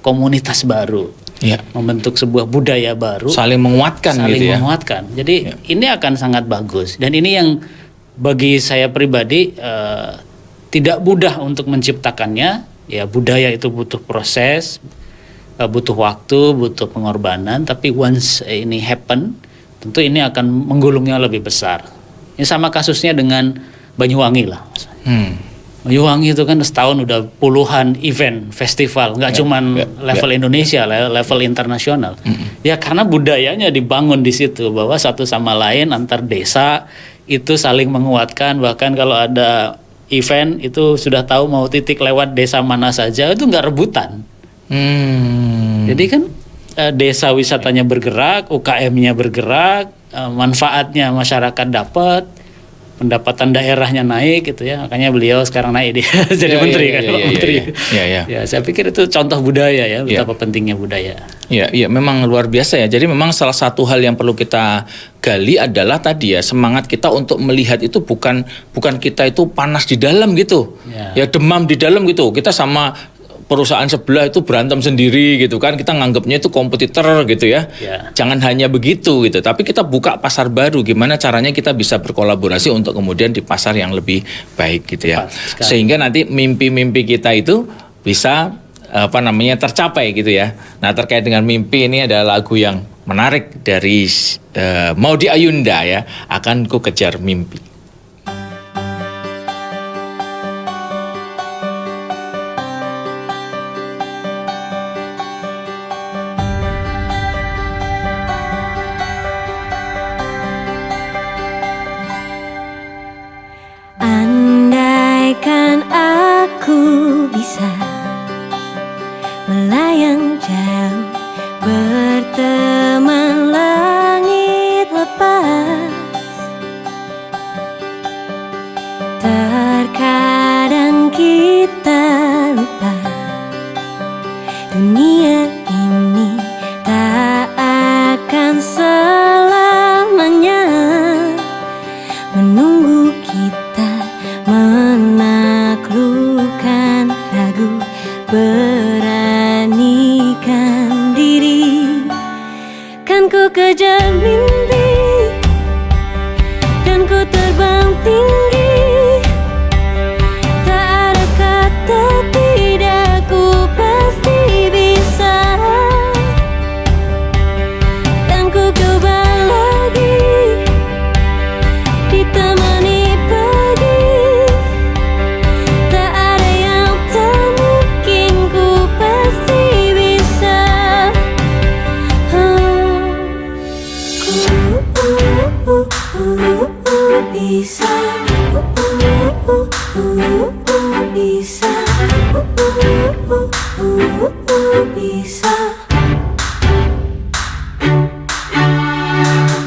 komunitas baru, Ya. membentuk sebuah budaya baru, Saling menguatkan saling gitu ya. menguatkan. Jadi ini akan sangat bagus. Dan ini yang bagi saya pribadi tidak mudah untuk menciptakannya. Ya budaya itu butuh proses, butuh waktu, butuh pengorbanan. Tapi once ini happen, tentu ini akan menggulungnya lebih besar. Ini sama kasusnya dengan Banyuwangi lah. Banyuwangi itu kan setahun udah puluhan event, festival, nggak cuman level Indonesia, level internasional. Ya karena budayanya dibangun di situ bahwa satu sama lain antar desa itu saling menguatkan. Bahkan kalau ada event itu sudah tahu mau titik lewat desa mana saja, itu nggak rebutan. Jadi kan desa wisatanya bergerak, UKM-nya bergerak, manfaatnya masyarakat dapat, pendapatan daerahnya naik gitu ya. Makanya beliau sekarang naik dia jadi menteri kan. Menteri. Ya, saya pikir itu contoh budaya ya, betapa pentingnya budaya. Iya, memang luar biasa ya. Jadi memang salah satu hal yang perlu kita gali adalah tadi ya, semangat kita untuk melihat itu bukan kita itu panas di dalam gitu. Ya demam di dalam gitu. Kita sama perusahaan sebelah itu berantem sendiri gitu kan, kita nganggapnya itu kompetitor gitu ya. Jangan hanya begitu gitu, tapi kita buka pasar baru, gimana caranya kita bisa berkolaborasi untuk kemudian di pasar yang lebih baik gitu ya. Sehingga nanti mimpi-mimpi kita itu bisa tercapai gitu ya. Nah terkait dengan mimpi ini ada lagu yang menarik dari Maudy Ayunda ya, Akan Ku Kejar Mimpi. Andaikan aku bisa melayang jauh, berteman langit lepas. Terkadang kita lupa dunia ini tak akan selamanya menunggu kita menaklukkan ragu, beranikan diri. Kan ku kejar mimpi dan ku terbang tinggi, tak ada kata tidak, ku pasti bisa. Kan ku coba lagi, ditemani pagi, tak ada yang tak mungkin, ku pasti bisa. Bisa, bisa, bisa.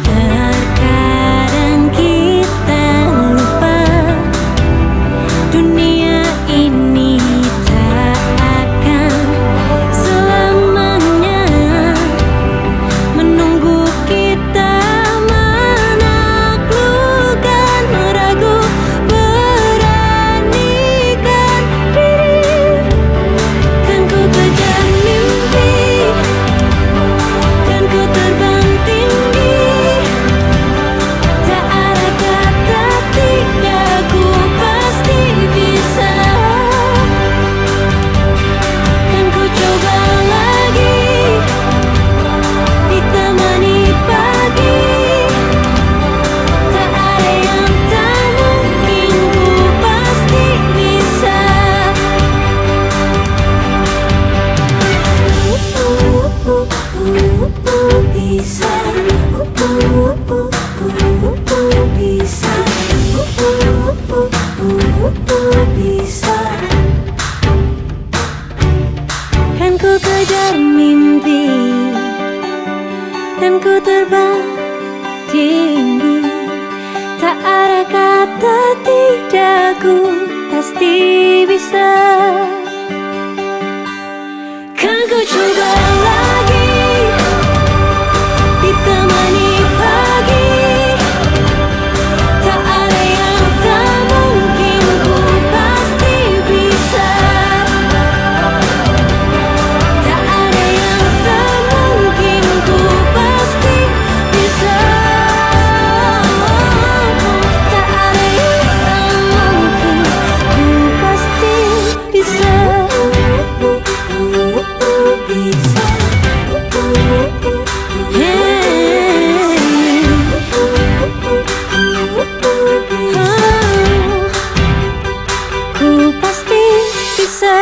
Terkadang kita lupa dunia ini tak akan selamanya menunggu kita menaklukkan ragu, beranikan diri. Bisa kan ku kejar mimpi dan ku terbang tinggi. Tak ada kata tidak, ku pasti bisa. Kan ku coba lagi, ditemani pagi. Tak ada yang tak mungkin, ku pasti bisa. Tak ada yang tak mungkin, ku pasti bisa. Tak ada yang tak mungkin, ku pasti bisa. Ku pasti bisa.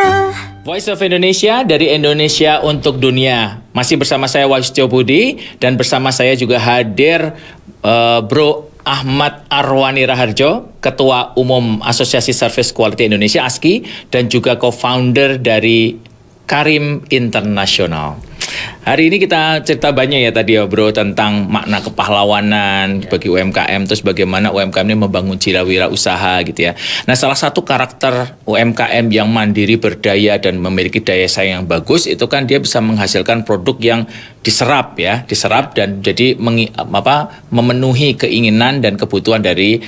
Voice of Indonesia dari Indonesia untuk dunia. Masih bersama saya Wahyu Budi dan bersama saya juga hadir Bro Ahmad Arwani Raharjo, Ketua Umum Asosiasi Service Quality Indonesia ASQI dan juga co-founder dari Karim International. Hari ini kita cerita banyak ya tadi ya bro tentang makna kepahlawanan bagi UMKM, terus bagaimana UMKM ini membangun wirausaha gitu ya. Nah salah satu karakter UMKM yang mandiri, berdaya dan memiliki daya saing yang bagus itu kan dia bisa menghasilkan produk yang diserap dan jadi memenuhi keinginan dan kebutuhan dari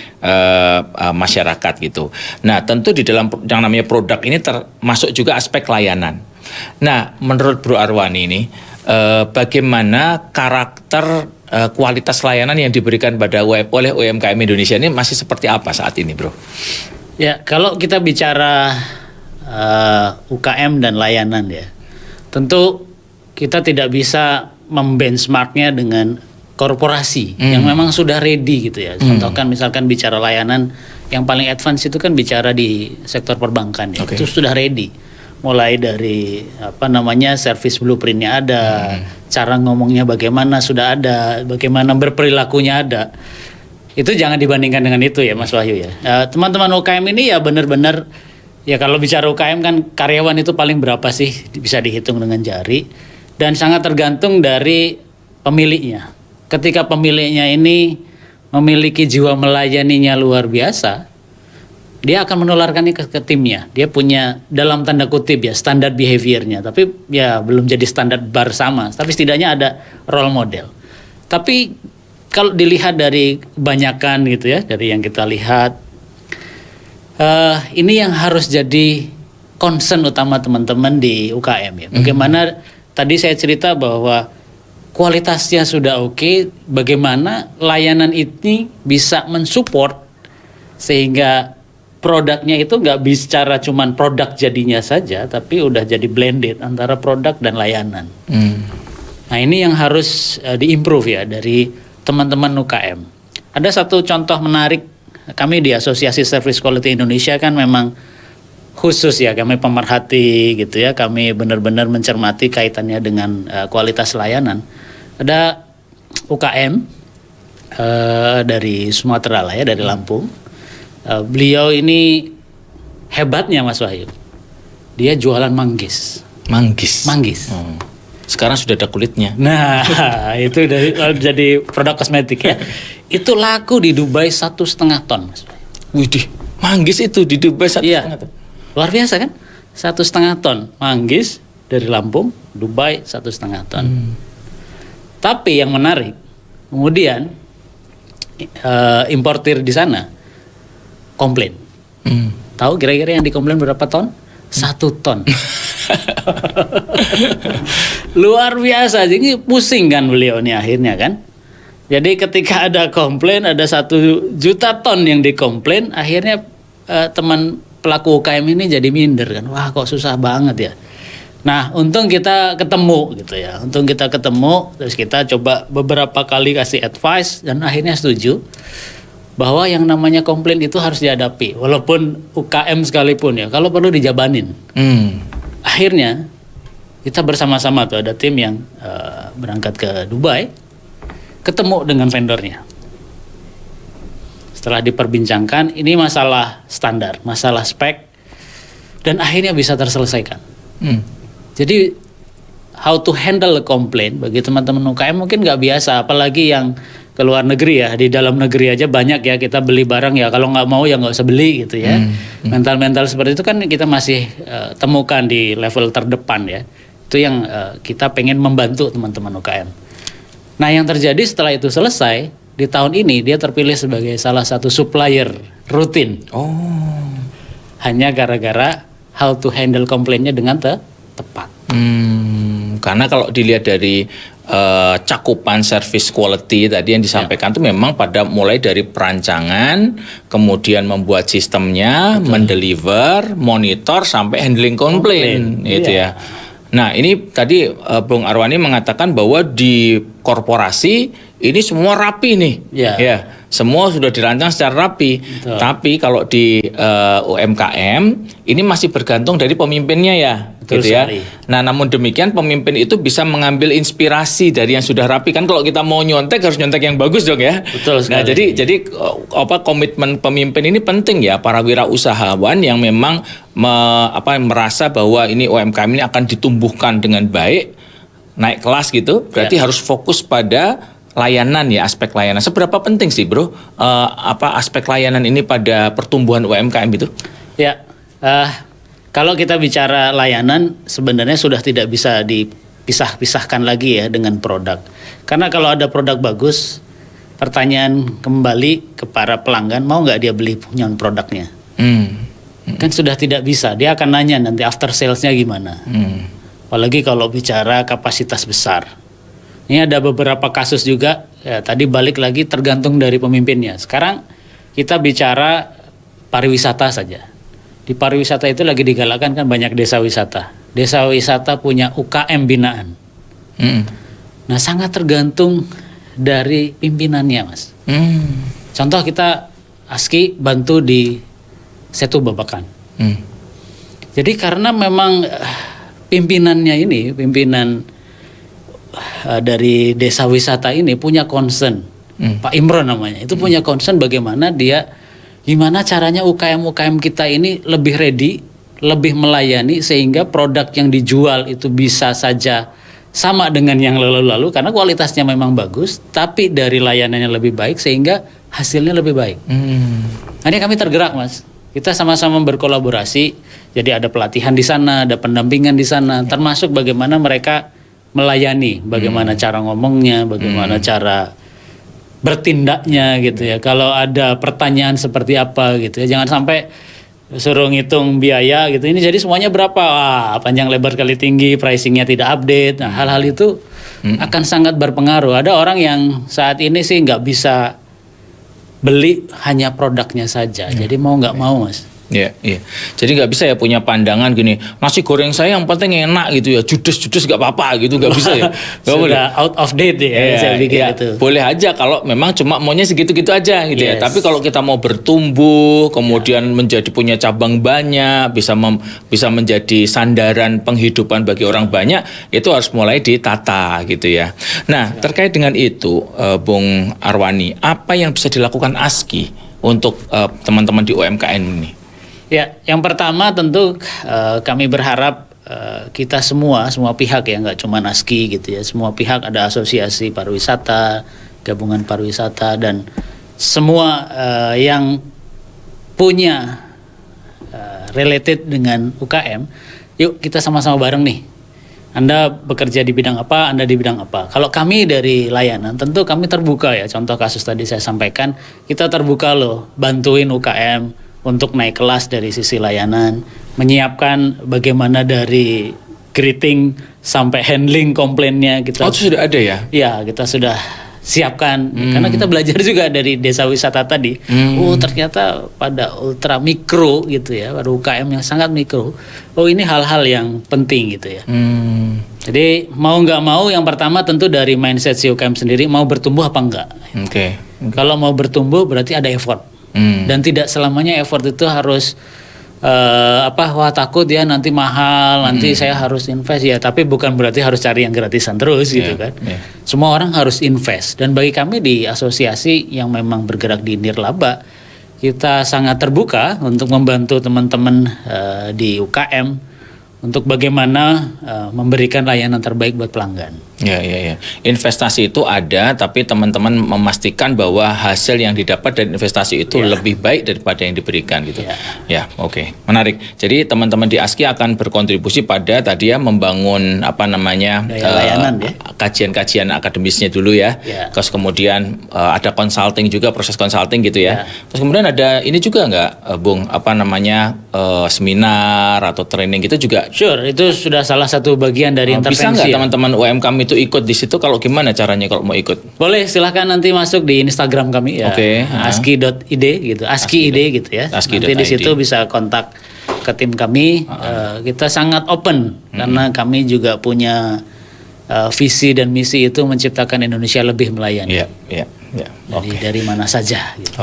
masyarakat gitu. Nah tentu di dalam yang namanya produk ini termasuk juga aspek layanan. Nah, menurut Bro Arwani ini, bagaimana karakter kualitas layanan yang diberikan oleh UMKM Indonesia ini masih seperti apa saat ini, Bro? Ya, kalau kita bicara UKM dan layanan ya, tentu kita tidak bisa membenchmarknya dengan korporasi yang memang sudah ready gitu ya. Contohkan misalkan bicara layanan yang paling advance itu kan bicara di sektor perbankan ya, itu sudah ready. Mulai dari service blueprintnya ada, cara ngomongnya bagaimana sudah ada, bagaimana berperilakunya ada. Itu jangan dibandingkan dengan itu ya Mas Wahyu ya. Teman-teman UKM ini ya benar-benar ya kalau bicara UKM kan karyawan itu paling berapa sih, bisa dihitung dengan jari dan sangat tergantung dari pemiliknya. Ketika pemiliknya ini memiliki jiwa melayaninya luar biasa, dia akan menularkannya ke timnya. Dia punya dalam tanda kutip ya standar behaviornya, tapi ya belum jadi standar bar sama. Tapi setidaknya ada role model. Tapi kalau dilihat dari kebanyakan gitu ya, dari yang kita lihat, ini yang harus jadi concern utama teman-teman di UKM ya. Bagaimana tadi saya cerita bahwa kualitasnya sudah oke, bagaimana layanan ini bisa mensupport sehingga produknya itu nggak bicara cuman produk jadinya saja, tapi udah jadi blended antara produk dan layanan. Nah ini yang harus diimprove ya dari teman-teman UKM. Ada satu contoh menarik, kami di Asosiasi Service Quality Indonesia kan memang khusus ya, kami pemerhati gitu ya, kami benar-benar mencermati kaitannya dengan kualitas layanan. Ada UKM dari Sumatera lah ya, dari Lampung. Beliau ini hebatnya Mas Wahyu, dia jualan manggis. Manggis. Sekarang sudah ada kulitnya. Nah itu jadi produk kosmetik ya. Itu laku di Dubai 1,5 ton Mas Wahyu. Widih, manggis itu di Dubai 1,5 ton. Luar biasa kan? 1,5 ton manggis dari Lampung, Dubai 1,5 ton. Tapi yang menarik, kemudian importir di sana komplain. Tahu kira-kira yang dikomplain berapa ton? 1 ton. Luar biasa. Jadi pusing kan beliau nih akhirnya kan. Jadi ketika ada komplain, ada 1 juta ton yang dikomplain, akhirnya teman pelaku UKM ini jadi minder kan. Wah kok susah banget ya. Nah untung kita ketemu gitu ya. Untung kita ketemu, terus kita coba beberapa kali kasih advice dan akhirnya setuju bahwa yang namanya komplain itu harus dihadapi, walaupun UKM sekalipun ya, kalau perlu dijabanin. Akhirnya kita bersama-sama tuh ada tim yang berangkat ke Dubai, ketemu dengan vendornya. Setelah diperbincangkan, ini masalah standar, masalah spek, dan akhirnya bisa terselesaikan. Jadi how to handle a complaint bagi teman-teman UKM mungkin nggak biasa, apalagi yang ke luar negeri ya. Di dalam negeri aja banyak ya kita beli barang ya, kalau nggak mau ya nggak usah beli gitu ya. Mental-mental seperti itu kan kita masih temukan di level terdepan ya. Itu yang kita pengen membantu teman-teman UKM. Nah yang terjadi setelah itu selesai, di tahun ini dia terpilih sebagai salah satu supplier rutin. Hanya gara-gara how to handle komplainnya dengan tepat. Karena kalau dilihat dari cakupan service quality tadi yang disampaikan itu memang pada mulai dari perancangan, kemudian membuat sistemnya, mendeliver, monitor sampai handling komplain gitu ya. Nah, ini tadi Bung Arwani mengatakan bahwa di korporasi ini semua rapi nih. Ya, semua sudah dirancang secara rapi. Betul. Tapi kalau di UMKM ini masih bergantung dari pemimpinnya ya. Betul gitu ya. sekali. Nah, namun demikian pemimpin itu bisa mengambil inspirasi dari yang sudah rapi. Kan kalau kita mau nyontek harus nyontek yang bagus dong ya. Betul Nah, sekali. jadi komitmen pemimpin ini penting ya, para wirausahawan yang memang merasa bahwa ini UMKM ini akan ditumbuhkan dengan baik, naik kelas gitu. Berarti harus fokus pada layanan ya, aspek layanan. Seberapa penting sih, Bro, aspek layanan ini pada pertumbuhan UMKM itu? Ya, kalau kita bicara layanan sebenarnya sudah tidak bisa dipisah-pisahkan lagi ya dengan produk. Karena kalau ada produk bagus, pertanyaan kembali ke para pelanggan, mau nggak dia beli nyon produknya? Kan sudah tidak bisa. Dia akan nanya nanti after salesnya gimana. Apalagi kalau bicara kapasitas besar. Ini ada beberapa kasus juga. Ya, tadi balik lagi tergantung dari pemimpinnya. Sekarang kita bicara pariwisata saja. Di pariwisata itu lagi digalakkan kan banyak desa wisata. Desa wisata punya UKM binaan. Nah sangat tergantung dari pimpinannya, Mas. Contoh kita ASKI bantu di Setu Babakan. Jadi karena memang pimpinannya ini, pimpinan dari desa wisata ini punya concern. Pak Imron namanya, itu punya concern bagaimana gimana caranya UKM-UKM kita ini lebih ready, lebih melayani sehingga produk yang dijual itu bisa saja sama dengan yang lalu-lalu karena kualitasnya memang bagus, tapi dari layanannya lebih baik sehingga hasilnya lebih baik. Nah, ini kami tergerak, Mas. Kita sama-sama berkolaborasi, jadi ada pelatihan di sana, ada pendampingan di sana, termasuk bagaimana mereka melayani, bagaimana cara ngomongnya, bagaimana cara bertindaknya gitu ya. Kalau ada pertanyaan seperti apa gitu ya, jangan sampai suruh ngitung biaya gitu. Ini jadi semuanya berapa? Wah, panjang lebar kali tinggi, pricingnya tidak update. Nah, hal-hal itu akan sangat berpengaruh. Ada orang yang saat ini sih nggak bisa beli hanya produknya saja. Jadi mau nggak mau, Mas. Iya. Jadi nggak bisa ya punya pandangan gini, nasi goreng saya yang penting enak gitu ya, judes nggak apa-apa gitu, nggak bisa ya. Nggak boleh. Sudah out of date ya, saya pikir itu. Boleh aja kalau memang cuma maunya segitu-gitu aja gitu ya. Yes. Tapi kalau kita mau bertumbuh, kemudian menjadi punya cabang banyak, bisa menjadi sandaran penghidupan bagi orang banyak, itu harus mulai ditata gitu ya. Nah, terkait dengan itu, Bung Arwani, apa yang bisa dilakukan ASKI untuk teman-teman di UMKM ini? Ya, yang pertama tentu kami berharap kita semua pihak ya, nggak cuma ASKI gitu ya, semua pihak, ada asosiasi pariwisata, gabungan pariwisata, dan semua yang punya related dengan UKM, yuk kita sama-sama bareng nih. Anda bekerja di bidang apa, Anda di bidang apa. Kalau kami dari layanan, tentu kami terbuka ya. Contoh kasus tadi saya sampaikan, kita terbuka loh, bantuin UKM untuk naik kelas dari sisi layanan, menyiapkan bagaimana dari greeting sampai handling komplainnya kita. Oh, itu sudah ada ya? Ya, kita sudah siapkan karena kita belajar juga dari desa wisata tadi. Oh, ternyata pada ultra mikro gitu ya, pada UKM yang sangat mikro. Oh, ini hal-hal yang penting gitu ya. Jadi mau nggak mau, yang pertama tentu dari mindset si UKM sendiri, mau bertumbuh apa enggak. Oke. Kalau mau bertumbuh berarti ada effort. Dan tidak selamanya effort itu harus wah takut ya nanti mahal, nanti saya harus invest ya, tapi bukan berarti harus cari yang gratisan terus gitu kan. Semua orang harus invest, dan bagi kami di asosiasi yang memang bergerak di nirlaba, kita sangat terbuka untuk membantu teman-teman di UKM untuk bagaimana memberikan layanan terbaik buat pelanggan. Ya. Investasi itu ada, tapi teman-teman memastikan bahwa hasil yang didapat dari investasi itu lebih baik daripada yang diberikan gitu. Ya, oke. Menarik. Jadi teman-teman di ASKI akan berkontribusi pada tadi ya membangun layanan kajian-kajian akademisnya dulu ya. Terus kemudian ada consulting juga, proses consulting gitu ya. Terus kemudian ada ini juga nggak, Bung, seminar atau training gitu juga. Sure, itu sudah salah satu bagian dari intervensi. Bisa nggak teman-teman UMKM itu ikut di situ? Kalau gimana caranya kalau mau ikut? Boleh, silahkan nanti masuk di Instagram kami ya. aski.id gitu, aski.id gitu ya. Nanti di situ bisa kontak ke tim kami. Kita sangat open karena kami juga punya visi dan misi itu menciptakan Indonesia lebih melayani. Dari mana saja. Gitu.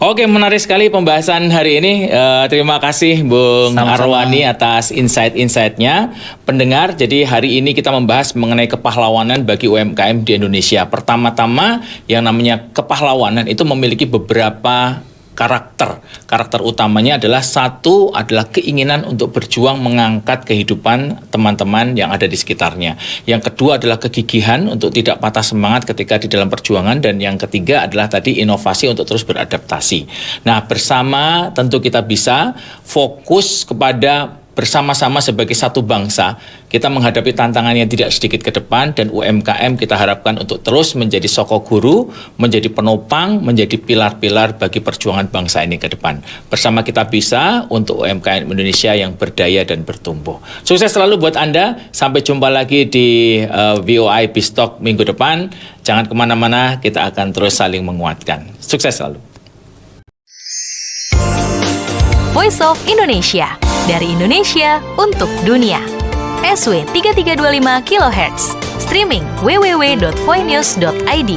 Oke, menarik sekali pembahasan hari ini. Terima kasih Bung Arwani atas insight-insightnya. Pendengar, jadi hari ini kita membahas mengenai kepahlawanan bagi UMKM di Indonesia. Pertama-tama yang namanya kepahlawanan itu memiliki beberapa karakter utamanya adalah satu adalah keinginan untuk berjuang mengangkat kehidupan teman-teman yang ada di sekitarnya. Yang kedua adalah kegigihan untuk tidak patah semangat ketika di dalam perjuangan, dan yang ketiga adalah tadi inovasi untuk terus beradaptasi. Nah, bersama tentu kita bisa fokus kepada bersama-sama sebagai satu bangsa, kita menghadapi tantangan yang tidak sedikit ke depan, dan UMKM kita harapkan untuk terus menjadi soko guru, menjadi penopang, menjadi pilar-pilar bagi perjuangan bangsa ini ke depan. Bersama kita bisa untuk UMKM Indonesia yang berdaya dan bertumbuh. Sukses selalu buat Anda, sampai jumpa lagi di VOI Biztalk minggu depan. Jangan kemana-mana, kita akan terus saling menguatkan. Sukses selalu. Voice of Indonesia, dari Indonesia untuk dunia. SW 3325 kHz, streaming www.voinews.id.